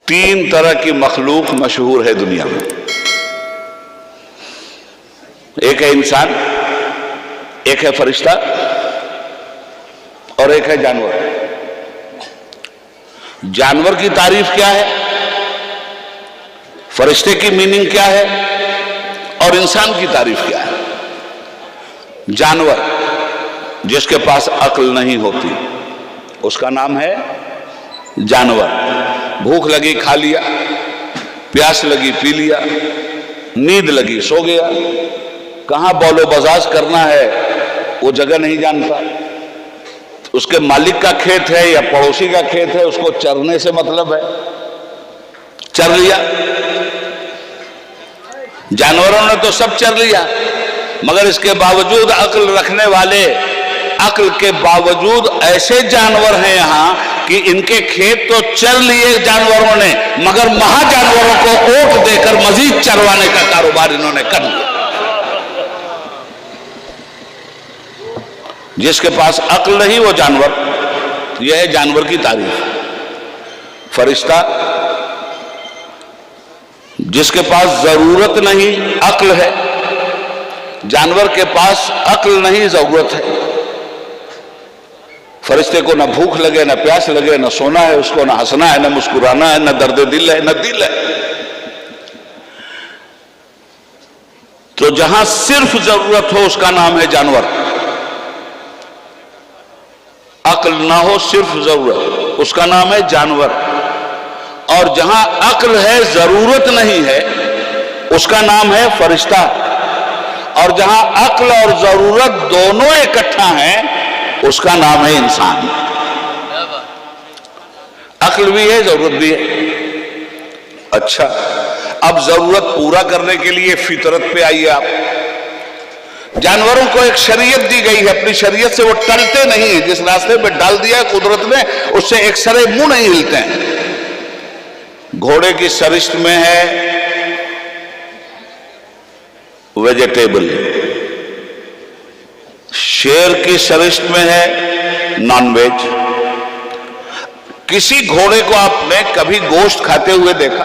تین طرح کی مخلوق مشہور ہے دنیا میں. ایک ہے انسان، ایک ہے فرشتہ اور ایک ہے جانور. جانور کی تعریف کیا ہے، فرشتے کی میننگ کیا ہے اور انسان کی تعریف کیا ہے. جانور جس کے پاس عقل نہیں ہوتی اس کا نام ہے جانور. بھوک لگی کھا لیا، پیاس لگی پی لیا، نیند لگی سو گیا، کہاں بول و بزاز کرنا ہے وہ جگہ نہیں جانتا. اس کے مالک کا کھیت ہے یا پڑوسی کا کھیت ہے، اس کو چرنے سے مطلب ہے، چر لیا. جانوروں نے تو سب چر لیا، مگر اس کے باوجود عقل رکھنے والے عقل کے باوجود ایسے جانور ہیں یہاں کہ ان کے کھیت تو چر لیے جانوروں نے، مگر مہا جانوروں کو اوٹ دے کر مزید چروانے کا کاروبار انہوں نے کر لیا. جس کے پاس عقل نہیں وہ جانور. یہ ہے جانور کی تعریف. فرشتہ جس کے پاس ضرورت نہیں عقل ہے، جانور کے پاس عقل نہیں ضرورت ہے. فرشتے کو نہ بھوک لگے نہ پیاس لگے، نہ سونا ہے اس کو، نہ ہنسنا ہے، نہ مسکرانا ہے، نہ درد دل ہے، نہ دل ہے. تو جہاں صرف ضرورت ہو اس کا نام ہے جانور. عقل نہ ہو صرف ضرورت اس کا نام ہے جانور. اور جہاں عقل ہے ضرورت نہیں ہے اس کا نام ہے فرشتہ. اور جہاں عقل اور ضرورت دونوں اکٹھا ہیں اس کا نام ہے انسان. عقل بھی ہے ضرورت بھی ہے. اچھا، اب ضرورت پورا کرنے کے لیے فطرت پہ آئیے آپ. جانوروں کو ایک شریعت دی گئی ہے، اپنی شریعت سے وہ ٹلتے نہیں ہیں. جس راستے پہ ڈال دیا قدرت نے اس سے ایک سرے منہ نہیں ہلتے ہیں. گھوڑے کی سرشت میں ہے ویجیٹیبل، شیر کی سرشت میں ہے نان ویج. کسی گھوڑے کو آپ نے کبھی گوشت کھاتے ہوئے دیکھا؟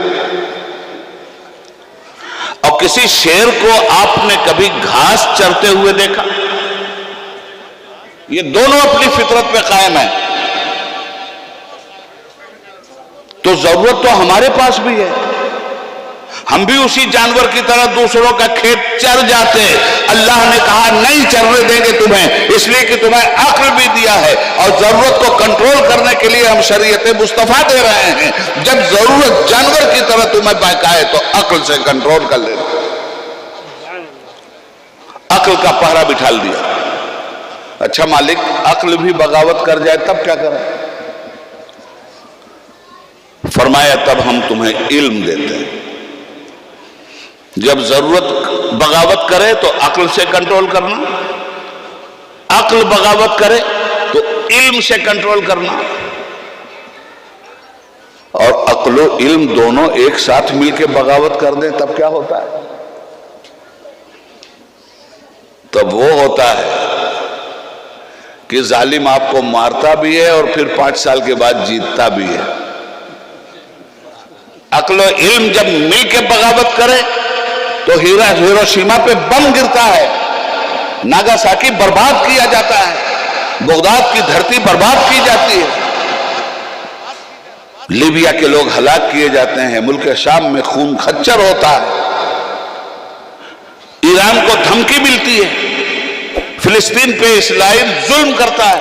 اور کسی شیر کو آپ نے کبھی گھاس چرتے ہوئے دیکھا؟ یہ دونوں اپنی فطرت پہ قائم ہیں. تو ضرورت تو ہمارے پاس بھی ہے. ہم بھی اسی جانور کی طرح دوسروں کا کھیت چر جاتے. اللہ نے کہا نہیں چرنے دیں گے تمہیں، اس لیے کہ تمہیں عقل بھی دیا ہے اور ضرورت کو کنٹرول کرنے کے لیے ہم شریعت مصطفیٰ دے رہے ہیں. جب ضرورت جانور کی طرح تمہیں بہکائے تو عقل سے کنٹرول کر لینا. عقل کا پہرا بٹھا دیا. اچھا مالک، عقل بھی بغاوت کر جائے تب کیا کریں؟ فرمایا تب ہم تمہیں علم دیتے ہیں. جب ضرورت بغاوت کرے تو عقل سے کنٹرول کرنا، عقل بغاوت کرے تو علم سے کنٹرول کرنا. اور عقل و علم دونوں ایک ساتھ مل کے بغاوت کر دیں تب کیا ہوتا ہے؟ تب وہ ہوتا ہے کہ ظالم آپ کو مارتا بھی ہے اور پھر 5 سال کے بعد جیتتا بھی ہے. عقل و علم جب مل کے بغاوت کرے تو ہیروشیما پہ بم گرتا ہے، ناگاساکی برباد کیا جاتا ہے، بغداد کی دھرتی برباد کی جاتی ہے، لیبیا کے لوگ ہلاک کیے جاتے ہیں، ملک شام میں خون خچر ہوتا ہے، ایران کو دھمکی ملتی ہے، فلسطین پہ اسرائیل ظلم کرتا ہے.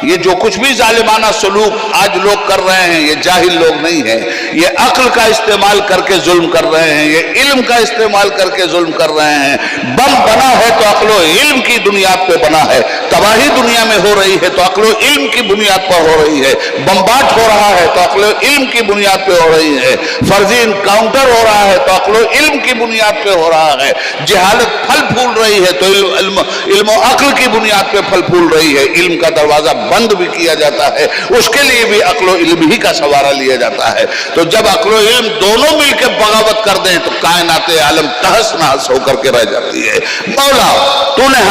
یہ جو کچھ بھی ظالمانہ سلوک آج لوگ کر رہے ہیں یہ جاہل لوگ نہیں ہیں، یہ عقل کا استعمال کر کے ظلم کر رہے ہیں، یہ علم کا استعمال کر کے ظلم کر رہے ہیں. بم بنا ہے تو عقل و علم کی بنیاد پہ بنا ہے. تباہی دنیا میں ہو رہی ہے تو عقل و علم کی بنیاد پر ہو رہی ہے. بمبارڈ ہو رہا ہے تو عقل و علم کی بنیاد پہ ہو رہی ہے. فرضی انکاؤنٹر ہو رہا ہے تو عقل و علم کی بنیاد پہ ہو رہا ہے. جہالت پھل پھول رہی ہے تو علم و عقل کی بنیاد پہ پھل پھول رہی ہے. علم کا دروازہ بند بھی کیا جاتا ہے، اس کے لیے بھی عقل و علم ہی کا سہارا لیا جاتا ہے. تو جب عقل و علم دونوں مل کے بغاوت کر دیں تو کائنات عالم تہس نہس ہو کر کے رہ جاتی ہے. مولا تو نے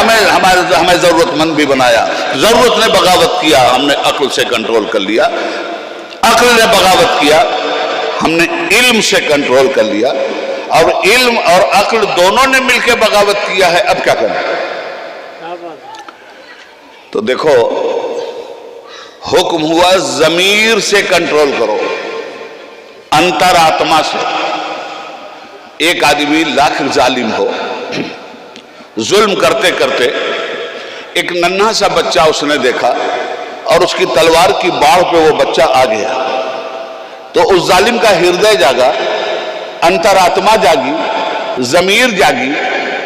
ہمیں ضرورت مند بھی بنایا، ضرورت نے بغاوت کیا، ہم نے عقل سے کنٹرول کر لیا. عقل نے بغاوت کیا، ہم نے علم سے کنٹرول کر لیا اور علم اور عقل دونوں نے مل کے بغاوت کیا ہے، اب کیا کریں؟ تو دیکھو حکم ہوا ضمیر سے کنٹرول کرو، انتر آتما سے۔ ایک آدمی لاکھ ظالم ہو، ظلم کرتے کرتے ایک ننھا سا بچہ اس نے دیکھا اور اس کی تلوار کی باڑ پہ وہ بچہ آ گیا، تو اس ظالم کا ہردے جاگا، انتر آتما جاگی، ضمیر جاگی،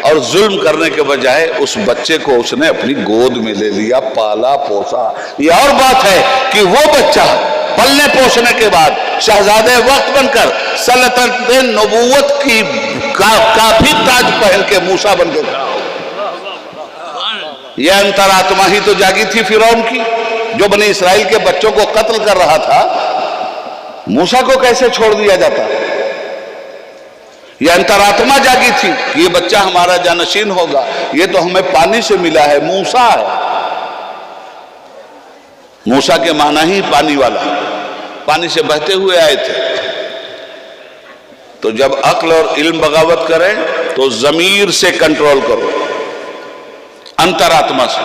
اور ظلم کرنے کے بجائے اس بچے کو اس نے اپنی گود میں لے لیا، پالا پوسا۔ یہ اور بات ہے کہ وہ بچہ پلنے پوسنے کے بعد شہزادے وقت بن کر سلطنت نبوت کی کافی تاج پہن کے موسیٰ بن کے کھڑا ہو۔ یہ انتر آتما ہی تو جاگی تھی فرعون کی، جو بنی اسرائیل کے بچوں کو قتل کر رہا تھا۔ موسیٰ کو کیسے چھوڑ دیا جاتا؟ یہ انترآتما جاگی تھی کہ یہ بچہ ہمارا جانشین ہوگا، یہ تو ہمیں پانی سے ملا ہے، موسیٰ ہے۔ موسیٰ کے معنی ہی پانی والا، پانی سے بہتے ہوئے آئے تھے۔ تو جب عقل اور علم بغاوت کریں تو ضمیر سے کنٹرول کرو، انترآتما سے۔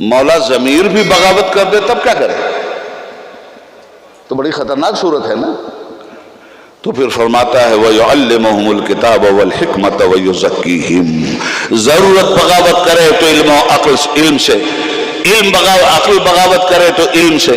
مولا ضمیر بھی بغاوت کر دے تب کیا کرے؟ تو بڑی خطرناک صورت ہے نا۔ تو پھر فرماتا ہے وَيُعَلِّمُهُمُ الْكِتَابَ وَالْحِكْمَةَ وَيُزَكِّيهِمْ۔ ضرورت بغاوت کرے تو علم و علم سے، عقل بغاوت کرے تو علم سے،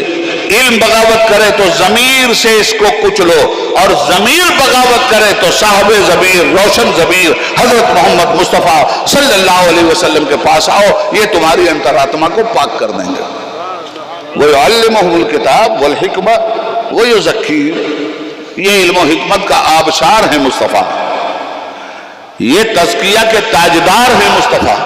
علم بغاوت کرے تو ضمیر سے اس کو کچلو، اور ضمیر بغاوت کرے تو صاحب ضمیر، روشن ضمیر حضرت محمد مصطفیٰ صلی اللہ علیہ وسلم کے پاس آؤ، یہ تمہاری انترآتما کو پاک کر دیں گے۔ وَيُعَلِّمُهُمُ الْكِتَابَ وَالْحِكْمَةَ وَيُزَكِّيهِمْ۔ یہ علم و حکمت کا آبشار ہے مصطفیٰ، یہ تزکیہ کے تاجدار ہیں مصطفیٰ،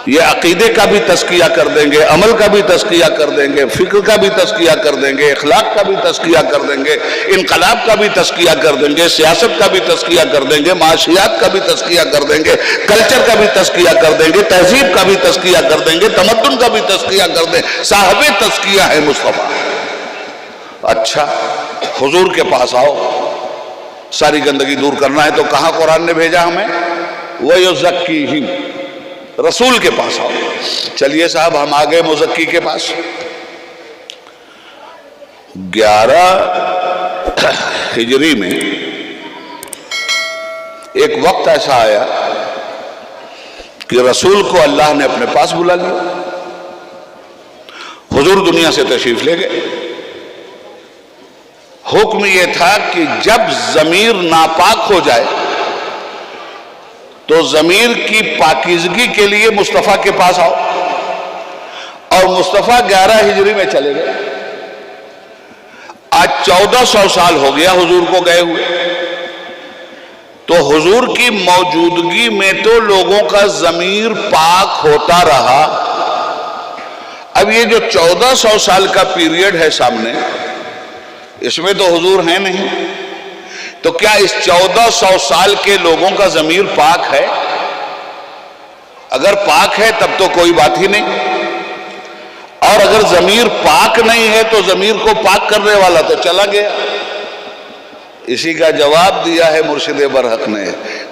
یہ عقیدے کا بھی تزکیہ کر دیں گے، عمل کا بھی تزکیہ کر دیں گے، فکر کا بھی تزکیہ کر دیں گے، اخلاق کا بھی تزکیہ کر دیں گے، انقلاب کا بھی تزکیہ کر دیں گے، سیاست کا بھی تزکیہ کر دیں گے، معاشیات کا بھی تزکیہ کر دیں گے، کلچر کا بھی تزکیہ کر دیں گے، تہذیب کا بھی تزکیہ کر دیں گے، تمدن کا بھی تزکیہ کر دیں گے۔ صاحب تزکیہ ہے مصطفیٰ۔ اچھا حضور کے پاس آؤ، ساری گندگی دور کرنا ہے تو کہاں قرآن نے بھیجا ہمیں؟ وَيُزَكِّيهِمْ، رسول کے پاس آؤ۔ چلیے صاحب ہم آگئے مزکی کے پاس۔ 11 ہجری میں ایک وقت ایسا آیا کہ رسول کو اللہ نے اپنے پاس بلا لیا، حضور دنیا سے تشریف لے گئے۔ حکم یہ تھا کہ جب ضمیر ناپاک ہو جائے تو ضمیر کی پاکیزگی کے لیے مصطفیٰ کے پاس آؤ، اور مصطفیٰ 11 ہجری میں چلے گئے۔ آج 1400 سال ہو گیا حضور کو گئے ہوئے، تو حضور کی موجودگی میں تو لوگوں کا ضمیر پاک ہوتا رہا۔ اب یہ جو 1400 سال کا پیریڈ ہے سامنے، اس میں تو حضور ہیں نہیں، تو کیا اس 1400 سال کے لوگوں کا ضمیر پاک ہے؟ اگر پاک ہے تب تو کوئی بات ہی نہیں، اور اگر ضمیر پاک نہیں ہے تو ضمیر کو پاک کرنے والا تو چلا گیا۔ اسی کا جواب دیا ہے مرشد برحق نے،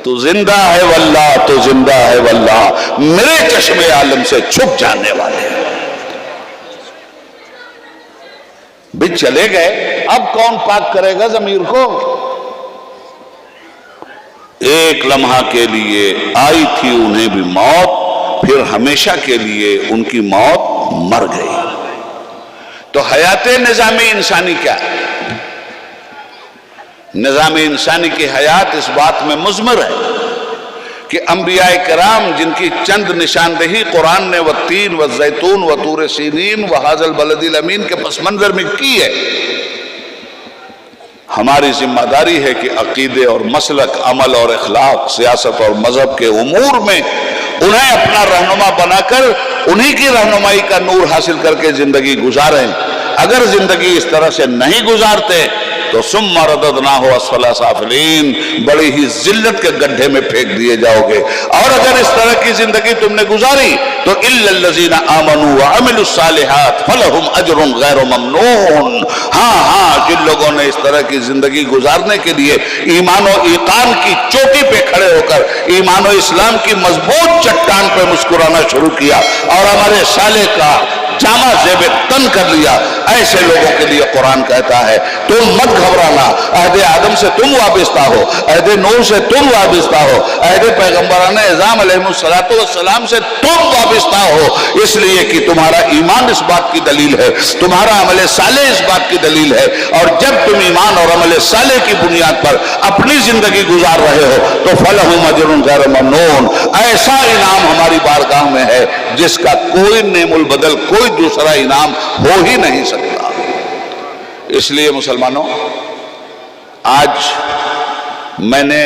تو زندہ ہے واللہ، تو زندہ ہے واللہ، میرے چشم عالم سے چھپ جانے والے بھی چلے گئے، اب کون پاک کرے گا ضمیر کو؟ ایک لمحہ کے لیے آئی تھی انہیں بھی موت، پھر ہمیشہ کے لیے ان کی موت مر گئی۔ تو حیات نظام انسانی کیا ہے؟ نظام انسانی کی حیات اس بات میں مضمر ہے کہ انبیاء کرام جن کی چند نشاندہی قرآن نے والتین والزیتون وطور سینین وہذا البلد الامین کے پس منظر میں کی ہے، ہماری ذمہ داری ہے کہ عقیدے اور مسلک، عمل اور اخلاق، سیاست اور مذہب کے امور میں انہیں اپنا رہنما بنا کر انہی کی رہنمائی کا نور حاصل کر کے زندگی گزاریں۔ اگر زندگی اس طرح سے نہیں گزارتے تو ثم رددناہ اسفل سافلین، بڑی ہی ذلت کے گڈھے میں پھینک دیے جاؤ گے۔ اور اگر اس طرح کی زندگی تم نے گزاری تو الا الذین آمنوا وعملوا الصالحات فلہم اجر غیر ممنون، ہاں جن لوگوں نے اس طرح کی زندگی گزارنے کے لیے ایمان و ایقان کی چوٹی پہ کھڑے ہو کر ایمان و اسلام کی مضبوط چٹان پہ مسکرانا شروع کیا اور ہمارے صالح کا جامع زیب تن کر لیا، ایسے لوگوں کے لیے قرآن کہتا ہے تم مت گھبرانا، عہد آدم سے تم وابستہ ہو، عہد نوح سے تم وابستہ ہو، عہد پیغمبران اعظام علیہ السلام سے تم وابستہ ہو، اس لیے کہ تمہارا ایمان اس بات کی دلیل ہے، تمہارا عمل صالح اس بات کی دلیل ہے، اور جب تم ایمان اور عمل صالح کی بنیاد پر اپنی زندگی گزار رہے ہو تو فَلَهُمْ أَجْرٌ غَيْرُ مَمْنُونٍ، ایسا انعام ہماری بارگاہ میں ہے جس کا کوئی نعم البدل، کوئی دوسرا انعام ہو ہی نہیں سکتا۔ اس لیے مسلمانوں، آج میں نے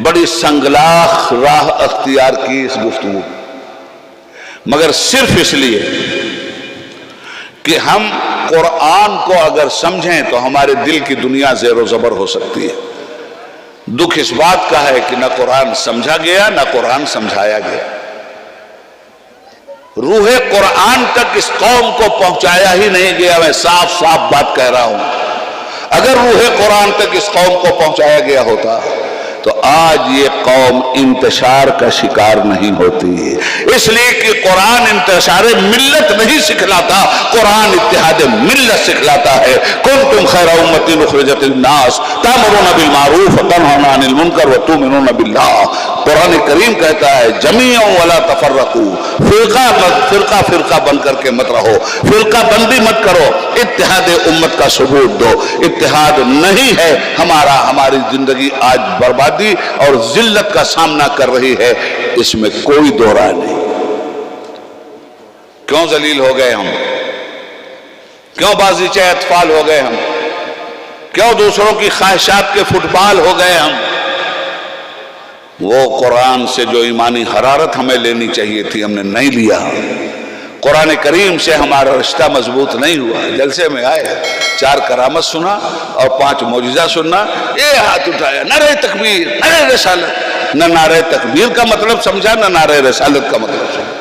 بڑی سنگلاخ راہ اختیار کی اس گفتگو، مگر صرف اس لیے کہ ہم قرآن کو اگر سمجھیں تو ہمارے دل کی دنیا زیر و زبر ہو سکتی ہے۔ دکھ اس بات کا ہے کہ نہ قرآن سمجھا گیا نہ قرآن سمجھایا گیا، روح قرآن تک اس قوم کو پہنچایا ہی نہیں گیا۔ میں صاف صاف بات کہہ رہا ہوں، اگر روح قرآن تک اس قوم کو پہنچایا گیا ہوتا تو آج یہ قوم انتشار کا شکار نہیں ہوتی، اس لیے کہ قرآن انتشار ملت نہیں سکھلاتا، قرآن اتحاد ملت سکھلاتا ہے۔ کنتم خیر امۃ اخرجت للناس تأمرون بالمعروف وتنہون عن المنکر وتؤمنون باللہ۔ قرآن کریم کہتا ہے جمیعا ولا تفرقوا، فرقہ فرقہ بن کر کے مت رہو، فرقہ بندی مت کرو، اتحاد امت کا ثبوت دو۔ اتحاد نہیں ہے ہماری زندگی آج برباد اور ذلت کا سامنا کر رہی ہے، اس میں کوئی دو رائے نہیں۔ کیوں ذلیل ہو گئے ہم؟ کیوں بازیچہ اطفال ہو گئے ہم؟ کیوں دوسروں کی خواہشات کے فٹ بال ہو گئے ہم؟ وہ قرآن سے جو ایمانی حرارت ہمیں لینی چاہیے تھی ہم نے نہیں لیا، قرآن کریم سے ہمارا رشتہ مضبوط نہیں ہوا۔ جلسے میں آئے 4 کرامت سنا اور 5 معجزہ سننا، یہ ہاتھ اٹھایا نعرہ تکبیر، نعرہ رسالت، نہ نعرہ تکبیر کا مطلب سمجھا نہ نعرہ رسالت کا مطلب سمجھا۔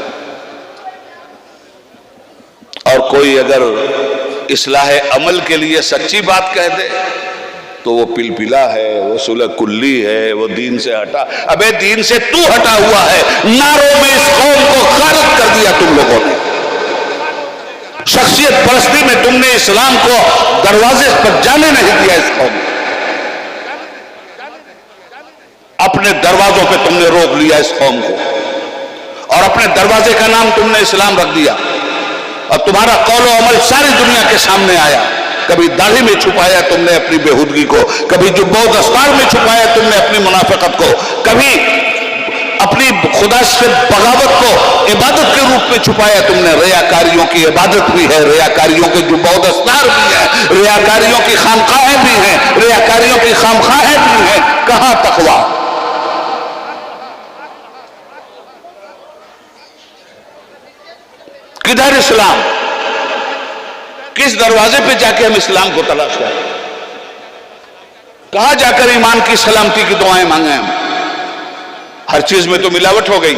اور کوئی اگر اصلاح عمل کے لیے سچی بات کہہ دے تو وہ پلپلا ہے، وہ صلح کلی ہے، وہ دین سے ہٹا۔ ابے دین سے تو ہٹا ہوا ہے، نعروں میں اس قوم کو غارت کر دیا تم لوگوں نے، شخصیت پرستی میں تم نے اسلام کو دروازے پر جانے نہیں دیا، اس قوم اپنے دروازوں پہ تم نے روک لیا اس قوم کو، اور اپنے دروازے کا نام تم نے اسلام رکھ دیا، اور تمہارا قول و عمل ساری دنیا کے سامنے آیا۔ کبھی داڑھی میں چھپایا تم نے اپنی بےہودگی کو، کبھی جبہ و دستار میں چھپایا تم نے اپنی منافقت کو، کبھی اپنی خدا سے بغاوت کو عبادت کے روپ میں چھپایا تم نے۔ ریاکاریوں کی عبادت بھی ہے، ریاکاریوں کے جبہ و دستار بھی ہے، ریاکاریوں کی خانقاہیں بھی ہیں، ریاکاریوں کی خامخواہیں بھی ہیں۔ کہاں تقویٰ؟ کدھر اسلام؟ کس دروازے پہ جا کے ہم اسلام کو تلاش کریں؟ کہاں جا کر ایمان کی سلامتی کی دعائیں مانگیں ہم؟ ہر چیز میں تو ملاوٹ ہو گئی۔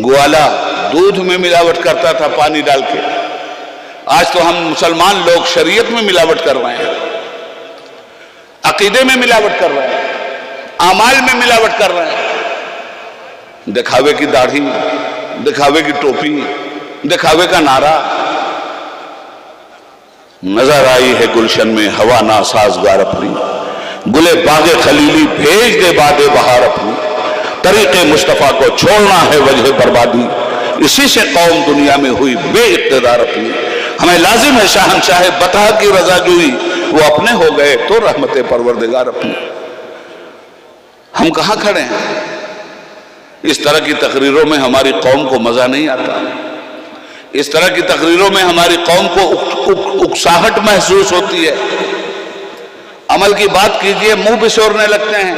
گوالا دودھ میں ملاوٹ کرتا تھا پانی ڈال کے، آج تو ہم مسلمان لوگ شریعت میں ملاوٹ کر رہے ہیں، عقیدے میں ملاوٹ کر رہے ہیں، اعمال میں ملاوٹ کر رہے ہیں۔ دکھاوے کی داڑھی، دکھاوے کی ٹوپی، دکھاوے کا نعرہ۔ نظر آئی ہے گلشن میں ہوا ناسازگار اپنی، گلے باغ خلیلی بھیج دے باد بہار اپنی، طریق مصطفیٰ کو چھوڑنا ہے وجہ بربادی، اسی سے قوم دنیا میں ہوئی بے اقتدار اپنی۔ ہمیں لازم ہے شاہنشاہ بطح کی رضا جوئی، وہ اپنے ہو گئے تو رحمت پروردگار اپنی۔ ہم کہاں کھڑے ہیں؟ اس طرح کی تقریروں میں ہماری قوم کو مزہ نہیں آتا، اس طرح کی تقریروں میں ہماری قوم کو اکساہٹ محسوس ہوتی ہے۔ عمل کی بات کیجئے منہ بسورنے لگتے ہیں۔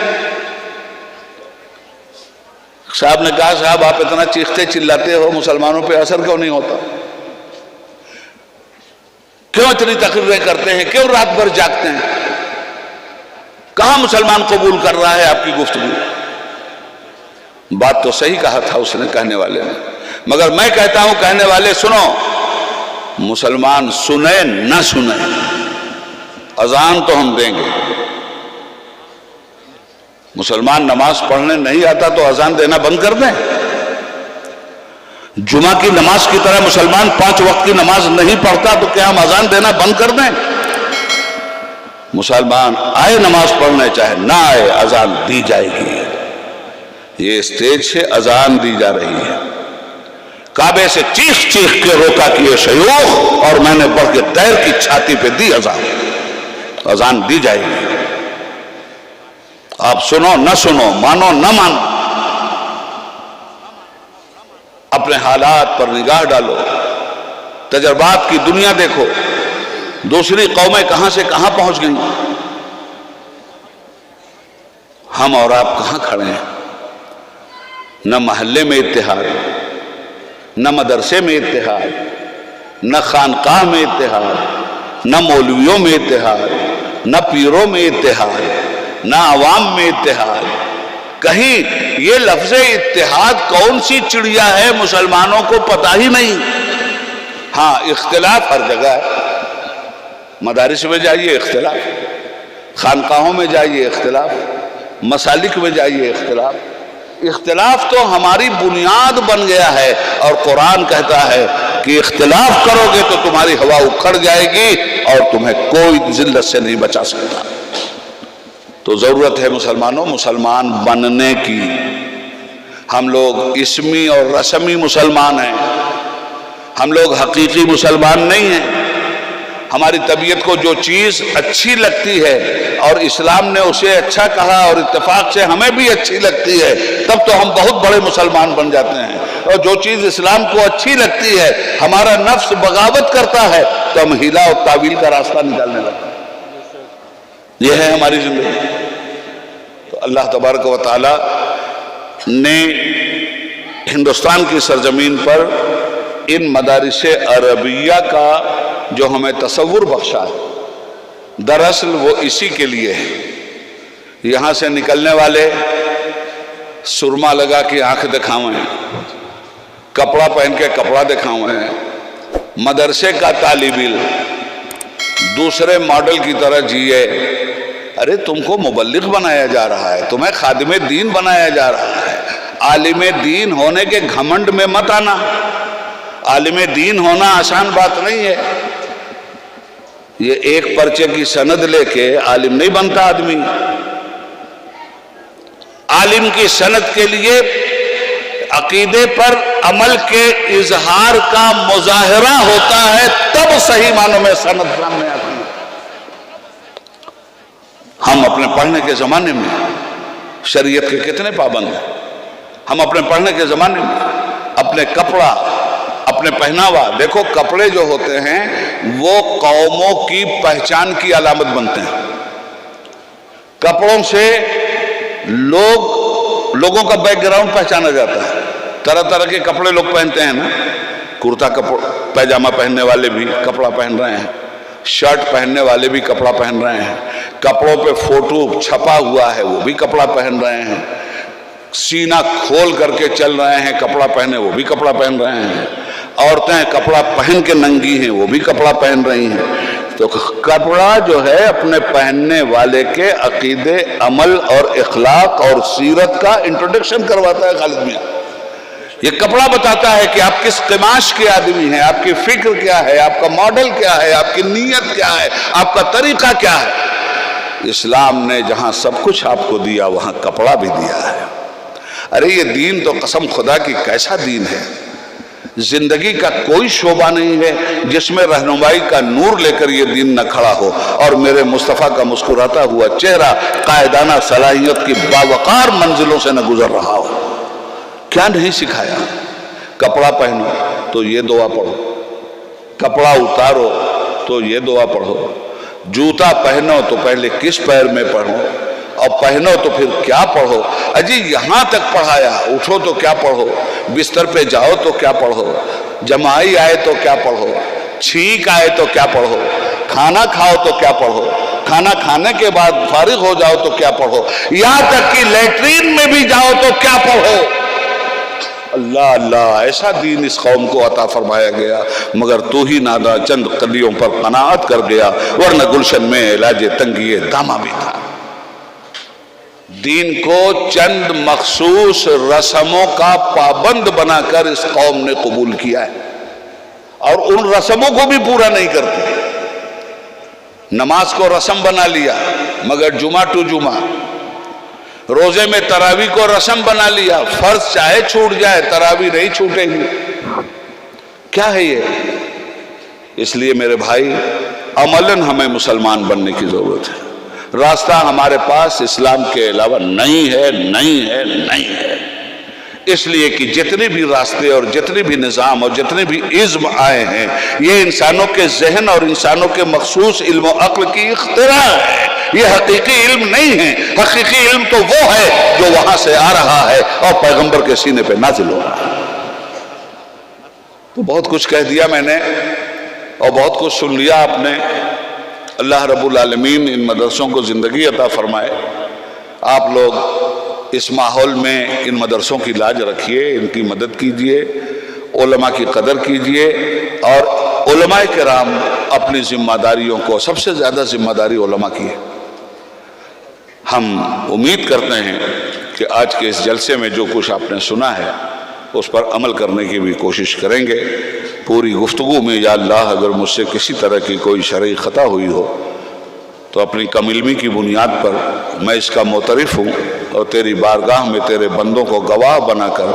صاحب نے کہا صاحب آپ اتنا چیختے چلاتے ہو، مسلمانوں پہ اثر کیوں نہیں ہوتا؟ کیوں اتنی تقریریں کرتے ہیں؟ کیوں رات بھر جاگتے ہیں؟ کہاں مسلمان قبول کر رہا ہے آپ کی گفتگو؟ بات تو صحیح کہا تھا اس نے، کہنے والے نے، مگر میں کہتا ہوں کہنے والے سنو، مسلمان سنیں نہ سنیں، اذان تو ہم دیں گے۔ مسلمان نماز پڑھنے نہیں آتا تو اذان دینا بند کر دیں؟ جمعہ کی نماز کی طرح مسلمان 5 وقت کی نماز نہیں پڑھتا تو کیا ہم اذان دینا بند کر دیں؟ مسلمان آئے نماز پڑھنے چاہے نہ آئے اذان دی جائے گی۔ یہ اسٹیج سے اذان دی جا رہی ہے، کعبے سے چیخ چیخ کے روکا کیے شیوخ، اور میں نے بڑھ کے دیر کی چھاتی پہ دی اذان دی جائے گی۔ آپ سنو نہ سنو، مانو نہ مانو، اپنے حالات پر نگاہ ڈالو، تجربات کی دنیا دیکھو، دوسری قومیں کہاں سے کہاں پہنچ گئیں، ہم اور آپ کہاں کھڑے ہیں؟ نہ محلے میں اتحاد، نہ مدرسے میں اتحاد، نہ خانقاہ میں اتحاد، نہ مولویوں میں اتحاد، نہ پیروں میں اتحاد، نہ عوام میں اتحاد۔ کہیں یہ لفظ اتحاد کون سی چڑیا ہے مسلمانوں کو پتہ ہی نہیں۔ ہاں اختلاف ہر جگہ ہے، مدارس میں جائیے اختلاف، خانقاہوں میں جائیے اختلاف، مسالک میں جائیے اختلاف۔ اختلاف تو ہماری بنیاد بن گیا ہے، اور قرآن کہتا ہے کہ اختلاف کرو گے تو تمہاری ہوا اکھڑ جائے گی اور تمہیں کوئی ذلت سے نہیں بچا سکتا۔ تو ضرورت ہے مسلمانوں مسلمان بننے کی۔ ہم لوگ اسمی اور رسمی مسلمان ہیں، ہم لوگ حقیقی مسلمان نہیں ہیں۔ ہماری طبیعت کو جو چیز اچھی لگتی ہے اور اسلام نے اسے اچھا کہا اور اتفاق سے ہمیں بھی اچھی لگتی ہے، تب تو ہم بہت بڑے مسلمان بن جاتے ہیں۔ اور جو چیز اسلام کو اچھی لگتی ہے، ہمارا نفس بغاوت کرتا ہے، تو ہم ہیلا اور تعویل کا راستہ نکالنے لگتے ہیں۔ یہ ہے ہماری زندگی۔ تو اللہ تبارک و تعالی نے ہندوستان کی سرزمین پر ان مدارس عربیہ کا جو ہمیں تصور بخشا ہے، دراصل وہ اسی کے لیے ہے۔ یہاں سے نکلنے والے سرما لگا کے آنکھ دکھاویں، کپڑا پہن کے کپڑا دکھاویں، مدرسے کا طالب علم دوسرے ماڈل کی طرح جیے۔ ارے تم کو مبلغ بنایا جا رہا ہے، تمہیں خادم دین بنایا جا رہا ہے۔ عالم دین ہونے کے گھمنڈ میں مت آنا، عالم دین ہونا آسان بات نہیں ہے۔ یہ ایک پرچے کی سند لے کے عالم نہیں بنتا آدمی۔ عالم کی سند کے لیے عقیدے پر عمل کے اظہار کا مظاہرہ ہوتا ہے، تب صحیح معنوں میں سند سامنے آتی ہے۔ ہم اپنے پڑھنے کے زمانے میں شریعت کے کتنے پابند ہیں۔ ہم اپنے پڑھنے کے زمانے میں اپنے کپڑا، اپنے پہناوا، دیکھو کپڑے جو ہوتے ہیں وہ قوموں کی پہچان کی علامت بنتے ہیں۔ کپڑوں سے لوگوں کا بیک گراؤنڈ پہچانا جاتا ہے۔ طرح طرح کے کپڑے لوگ پہنتے ہیں نا، کرتا پیجامہ پہننے والے بھی کپڑا پہن رہے ہیں، شرٹ پہننے والے بھی کپڑا پہن رہے ہیں، کپڑوں پہ فوٹو چھپا ہوا ہے وہ بھی کپڑا پہن رہے ہیں، سینہ کھول کر کے چل رہے ہیں کپڑا پہنے وہ بھی کپڑا پہن رہے ہیں، عورتیں کپڑا پہن کے ننگی ہیں وہ بھی کپڑا پہن رہی ہیں۔ تو کپڑا جو ہے اپنے پہننے والے کے عقیدے، عمل اور اخلاق اور سیرت کا انٹروڈکشن کرواتا ہے خالد میاں۔ یہ کپڑا بتاتا ہے کہ آپ کس قماش کے آدمی ہیں، آپ کی فکر کیا ہے، آپ کا ماڈل کیا ہے، آپ کی نیت کیا ہے، آپ کا طریقہ کیا ہے۔ اسلام نے جہاں سب کچھ آپ کو دیا وہاں کپڑا بھی دیا ہے۔ ارے یہ دین تو قسم خدا کی کیسا دین ہے۔ زندگی کا کوئی شعبہ نہیں ہے جس میں رہنمائی کا نور لے کر یہ دین نہ کھڑا ہو اور میرے مصطفیٰ کا مسکراتا ہوا چہرہ قائدانہ صلاحیت کی باوقار منزلوں سے نہ گزر رہا ہو۔ کیا نہیں سکھایا؟ کپڑا پہنو تو یہ دعا پڑھو، کپڑا اتارو تو یہ دعا پڑھو، جوتا پہنو تو پہلے کس پیر میں پڑھو اور پہنو تو پھر کیا پڑھو۔ اجی یہاں تک پڑھایا، اٹھو تو کیا پڑھو، بستر پہ جاؤ تو کیا پڑھو، جمائی آئے تو کیا پڑھو، چھینک آئے تو کیا پڑھو، کھانا کھاؤ تو کیا پڑھو، کھانا کھانے کے بعد فارغ ہو جاؤ تو کیا پڑھو، یہاں تک کہ لیٹرین میں بھی جاؤ تو کیا پڑھو۔ اللہ اللہ ایسا دین اس قوم کو عطا فرمایا گیا، مگر تو ہی نادا چند قدیوں پر قناعت کر گیا، ورنہ گلشن میں علاج تنگی دامہ بھی تھا۔ دین کو چند مخصوص رسموں کا پابند بنا کر اس قوم نے قبول کیا ہے، اور ان رسموں کو بھی پورا نہیں کرتے۔ نماز کو رسم بنا لیا مگر جمعہ ٹو جمعہ، روزے میں تراویح کو رسم بنا لیا، فرض چاہے چھوٹ جائے تراویح نہیں چھوٹے گی۔ کیا ہے یہ؟ اس لیے میرے بھائی عملاً ہمیں مسلمان بننے کی ضرورت ہے۔ راستہ ہمارے پاس اسلام کے علاوہ نہیں ہے، نہیں ہے، نہیں ہے۔ اس لیے کہ جتنے بھی راستے اور جتنے بھی نظام اور جتنے بھی عزم آئے ہیں، یہ انسانوں کے ذہن اور انسانوں کے مخصوص علم و عقل کی اختراع ہے، یہ حقیقی علم نہیں ہے۔ حقیقی علم تو وہ ہے جو وہاں سے آ رہا ہے اور پیغمبر کے سینے پہ نازل ہو رہا ہے۔ تو بہت کچھ کہہ دیا میں نے اور بہت کچھ سن لیا آپ نے۔ اللہ رب العالمین ان مدرسوں کو زندگی عطا فرمائے۔ آپ لوگ اس ماحول میں ان مدرسوں کی لاج رکھیے، ان کی مدد کیجیے، علماء کی قدر کیجیے، اور علماء کرام اپنی ذمہ داریوں کو، سب سے زیادہ ذمہ داری علماء کی ہے۔ ہم امید کرتے ہیں کہ آج کے اس جلسے میں جو کچھ آپ نے سنا ہے اس پر عمل کرنے کی بھی کوشش کریں گے۔ پوری گفتگو میں یا اللہ اگر مجھ سے کسی طرح کی کوئی شرعی خطا ہوئی ہو تو اپنی کم علمی کی بنیاد پر میں اس کا معترف ہوں، اور تیری بارگاہ میں تیرے بندوں کو گواہ بنا کر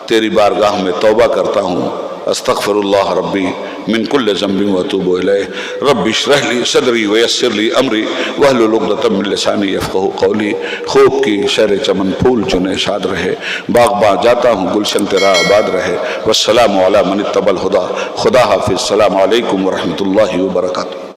تیری بارگاہ میں توبہ کرتا ہوں۔ استغفر اللہ ربی من کل ذنب واتوب الیہ۔ رب اشرح لی صدری ویسر لی امری واحلل عقدۃ من لسانی یفقہوا قولی۔ خوب کی شہر چمن پھول چنے شاد رہے، باغباں جاتا ہوں گلشن تیرا آباد رہے۔ والسلام علی من اتبع الہدی۔ خدا حافظ۔ السلام علیکم ورحمۃ اللہ وبرکاتہ۔